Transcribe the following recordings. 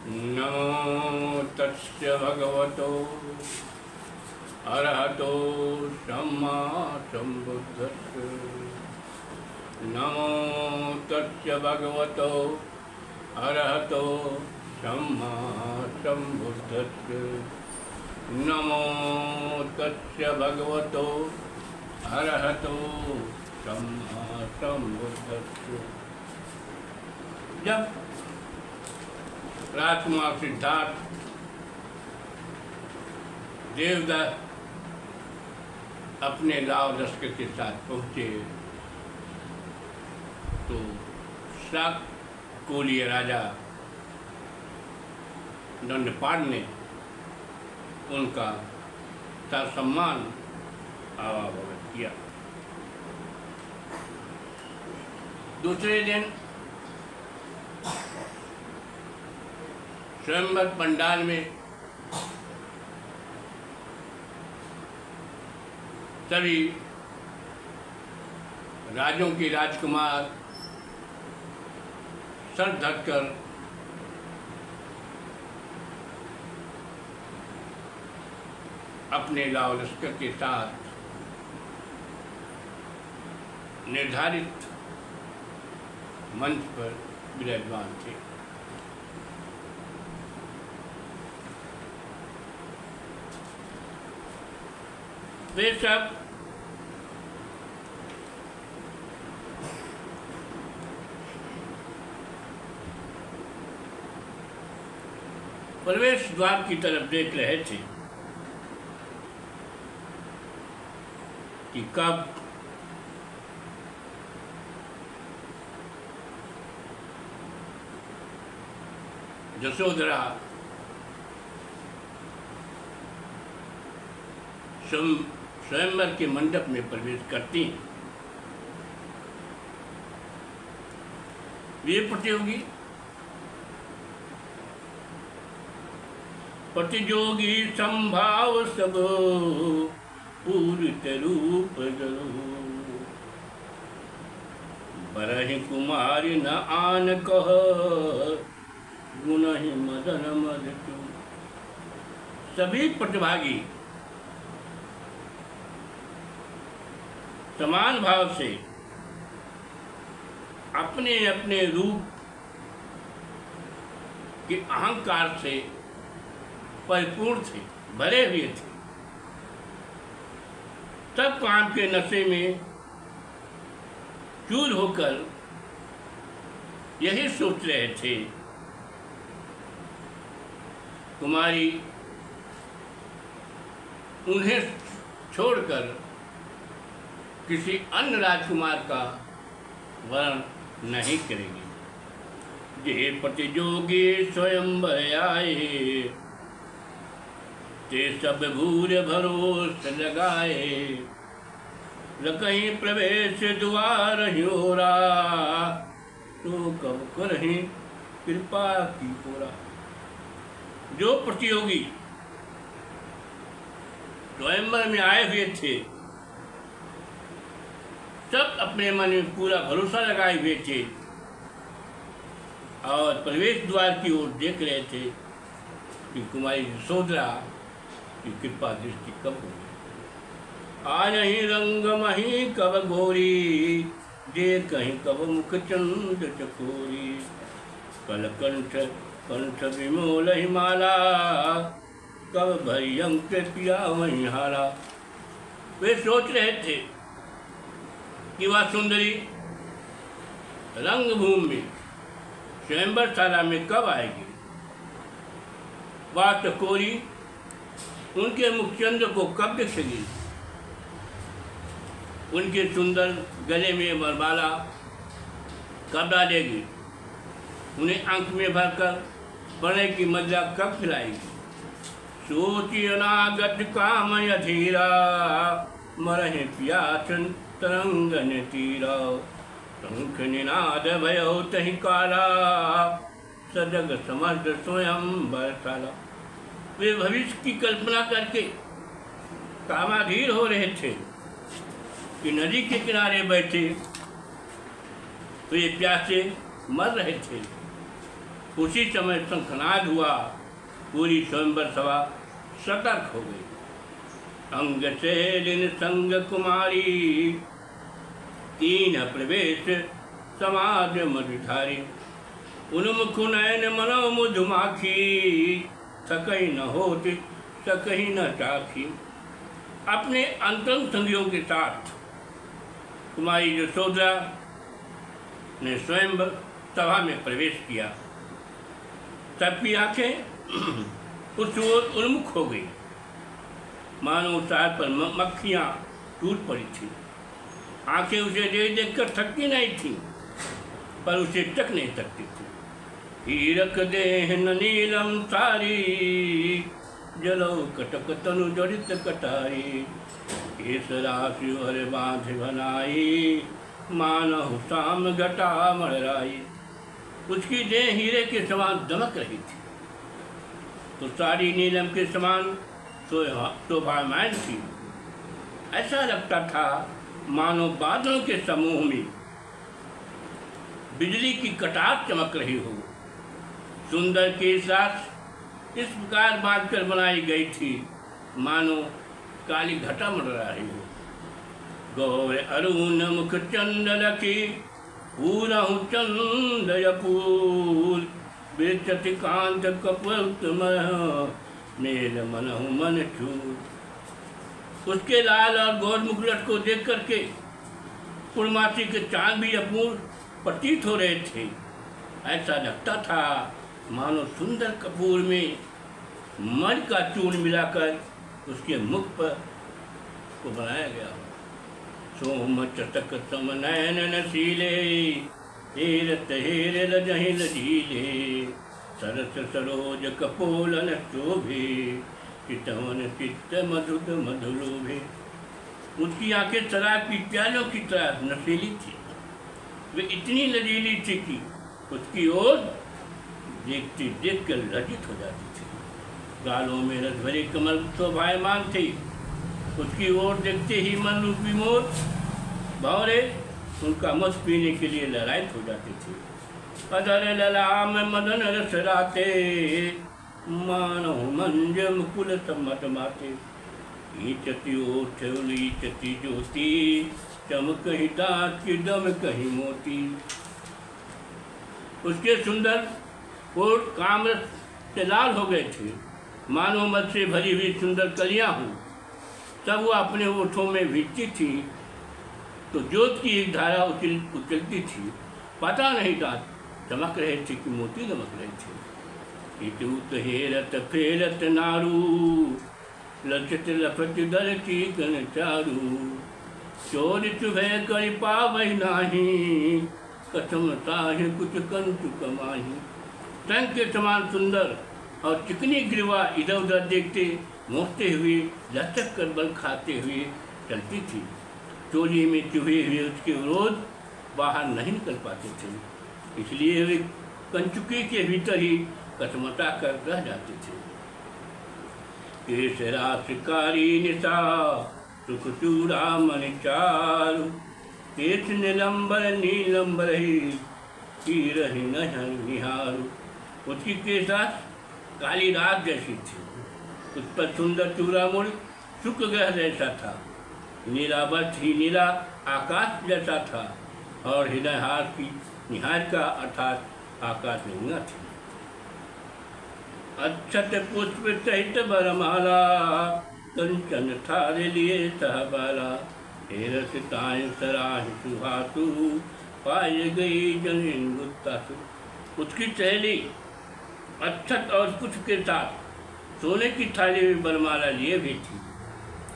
नमो तस्य भगवतो अरहतो सम्मा सम्बुद्धस्य। नमो तस्य भगवतो अरहतो सम्मा सम्बुद्धस्य। नमो तस्य भगवतो अरहतो सम्मा सम्बुद्धस्य। जब राजकुमार सिद्धार्थ देवदत्त अपने लाव लश्कर के साथ पहुँचे तो शाक्यकुलीय राजा दंडपाण ने उनका ससम्मान आवाभगत किया। दूसरे दिन स्वयंवर पंडाल में सभी राजों के राजकुमार सर ढककर अपने लाव लश्कर के साथ निर्धारित मंच पर विराजमान थे। वे सब प्रवेश द्वार की तरफ देख रहे थे कि कब यशोधरा स्वयंवर के मंडप में प्रवेश करती हैं। वे प्रतियोगी प्रतियोगी संभाव सब पूरित रूप जरू बरहि कुमारी न आन कह गुण ही मदन मद क्यों। सभी प्रतिभागी समान भाव से अपने अपने रूप के अहंकार से परिपूर्ण थे, भरे हुए थे। सब काम के नशे में चूर होकर यही सोच रहे थे कुमारी उन्हें छोड़कर किसी अन्य राजकुमार का वर्ण नहीं करेगी। जे प्रतियोगी स्वयंवर आए ते सब भूर भरोस लगाए लकहीं प्रवेश द्वार ह्योरा तो कब करहीं कृपा की पूरा। जो प्रतियोगी स्वयंवर में आए हुए थे सब अपने मन में पूरा भरोसा लगाए हुए थे और प्रवेश द्वार की ओर देख रहे थे कि कुमारी यशोधरा की कृपा दृष्टि कब होगी। आज ही रंग मही कब घोरी दे कहीं कब मुख चंद चकोरी कल कंठ कंठ विमोल हिमाला कब भयंक पिया वहीं हारा। वे सोच रहे थे कि वह सुंदरी रंगभूमि में स्वयंवर शाला में कब आएगी। वह चकोरी उनके मुखचंद्र को कब दिखेगी। उनके सुंदर गले में वरमाला कब डालेगी। उन्हें अंक में भरकर पढ़ने की मजा कब खिलाएगी। सोची अनागत काम अधीरा मरहे प्यासन तरंगन तीरा शंख निनाद भयो तहि काला सजग समझ स्वयं बरसाला। वे भविष्य की कल्पना करके कामाधीर हो रहे थे कि नदी के किनारे बैठे तो ये प्यासे मर रहे थे। उसी समय शंखनाद हुआ, पूरी स्वयंवर सभा सतर्क हो गई। अंग से संग कुमारी, तीन प्रवेश समाज मधुधारी। उन्मुख नयन मनो मधुमाखी, सकई न होती सकई न चाखी। अपने अंतरंग संगियों के साथ कुमारी यशोदा ने स्वयं सभा में प्रवेश किया। सबकी आंखें उस ओर उन्मुख हो गई, मानो सार पर मक्खियाँ टूट पड़ी थी। आंखें उसे देख देख कर थकती नहीं थी, पर उसे टक नहीं सकती थी। हीरक देहन नीलम तारी, जलो कटक तनु जड़ित कटारी। केस राशि हर बांध बनाई, मानव शाम घटा मड़राई। उसकी देह हीरे के समान दमक रही थी, तो सारी नीलम के समान शोभायमान थी। ऐसा लगता था मानो बादलों के समूह में बिजली की कटार चमक रही हो। सुंदर के साथ इस प्रकार बांधकर बनाई गई थी, मानो काली घटा मंडरा रही हो। गौर अरुण मुख चंदन की, पूरहु चंदयपूर। बेचति कांत कपतमह, मेल मनहु मन चूर। उसके लाल और गौर मुकुट को देख करके पूर्णमासी के चांद भी अपूर्ण प्रतीत हो रहे थे। ऐसा लगता था मानो सुंदर कपूर में मध का चूर्ण मिलाकर उसके मुख पर को बनाया गया हो। सोम चटक सम नयन नशीले, हेरत हेर लजहि लजीले। सरस सरोज कपोलन शोभे, चितवन चित्त मधुद मधुलोभे। उसकी आंखें शराब की प्यालों की तरह नशीली थी। वे इतनी लजीली थी कि उसकी ओर देखते देख कर लज्जित हो जाती थी। गालों में रस भरे कमल शोभायमान थे। उसकी ओर देखते ही मन रूपी मोर भौरे उनका मत पीने के लिए ललायत हो जाते थे। अदर ललाम मदन रस राते, मानो मंज मुकुल सम्मत माते। ईचती ओठ ईचती ज्योति, चमक ही दांत की दम कहीं मोती। उसके सुंदर ओठ कामरस से लाल हो गए थे, मानो मद से भरी हुई सुंदर कलियां हों। तब वो अपने ओठों में भीगती थी तो जोत की एक धारा उछलती थी। पता नहीं दांत चमक रहे थे कि मोती दमक रहे थे। इतूत हेरत फेरत नारू, लचत लफट दर की गन चारू। चोर चुभे कर पावहि नाही, कसम ताहि कुछ कंचु कमाही। टंक के समान सुंदर और चिकनी ग्रीवा इधर उधर देखते मोहते हुए लचक कर बल खाते हुए चलती थी। चोली में चुभे हुए उसके रोज बाहर नहीं निकल पाते थे, इसलिए वे कंचुके के भीतर ही कटमटा कर रह जाते थे। केसरा शिकारी निशा, सुख चूड़ा मन चारु। केश नीलंबर नीलंबर ही रही निहारू। उसकी केसा काली रात जैसी थी, उस पर सुंदर चूड़ामणि शुक्ल ग्रह जैसा था। नीलावत ही नीला आकाश जैसा था, और हृदयहार की निहारिका अर्थात आकाश गंगा थी। अक्षत पुष्प सहित बरमाला, कंचन थारे लिए सहबाला। हेरस ताय सराह सुहासु, पाए गई जनिन गुत्तासु। उसकी सहेली अक्षत और पुष्प के साथ सोने की थाली में बरमाला लिए भी थी।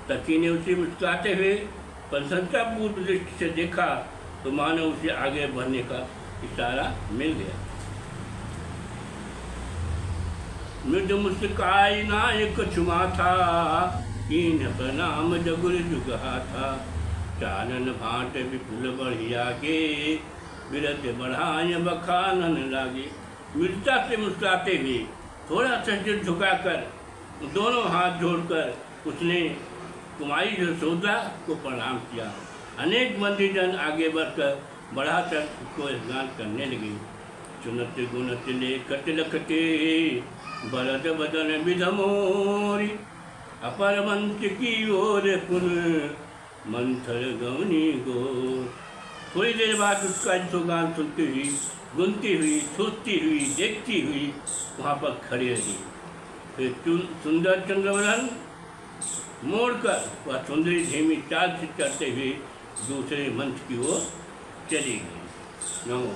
सखी ने उसे मुस्कुराते हुए प्रशंसापूर्ण दृष्टि से देखा तो मानो उसे आगे बढ़ने का इशारा मिल गया। मृद मुस्काई नायक छुमा था, कीन प्रणाम जगुर जुगहा था। चानन भाट विपुल बढ़िया के, विरत बढ़ाए बखानन लागे। मृदता से मुस्कुराते हुए थोड़ा सा सिर झुकाकर दोनों हाथ जोड़कर उसने कुमारी यशोदा को प्रणाम किया। अनेक मंदिरजन आगे बढ़कर बढ़ाकर उसको स्नान करने लगे। चुनत गुनत लेखत लखते बरद बदन विधमोरी अपर मंच की ओर पुन मंथर गवनी गो। थोड़ी देर बाद उसका जो गान सुनती हुई, गुनती हुई, सोचती हुई, देखती हुई वहाँ पर खड़ी रही। फिर सुंदर चंद्रवदन मोड़कर वह सुंदरी धीमी चाल से चलते हुए दूसरे मंच की ओर चली गई। नमो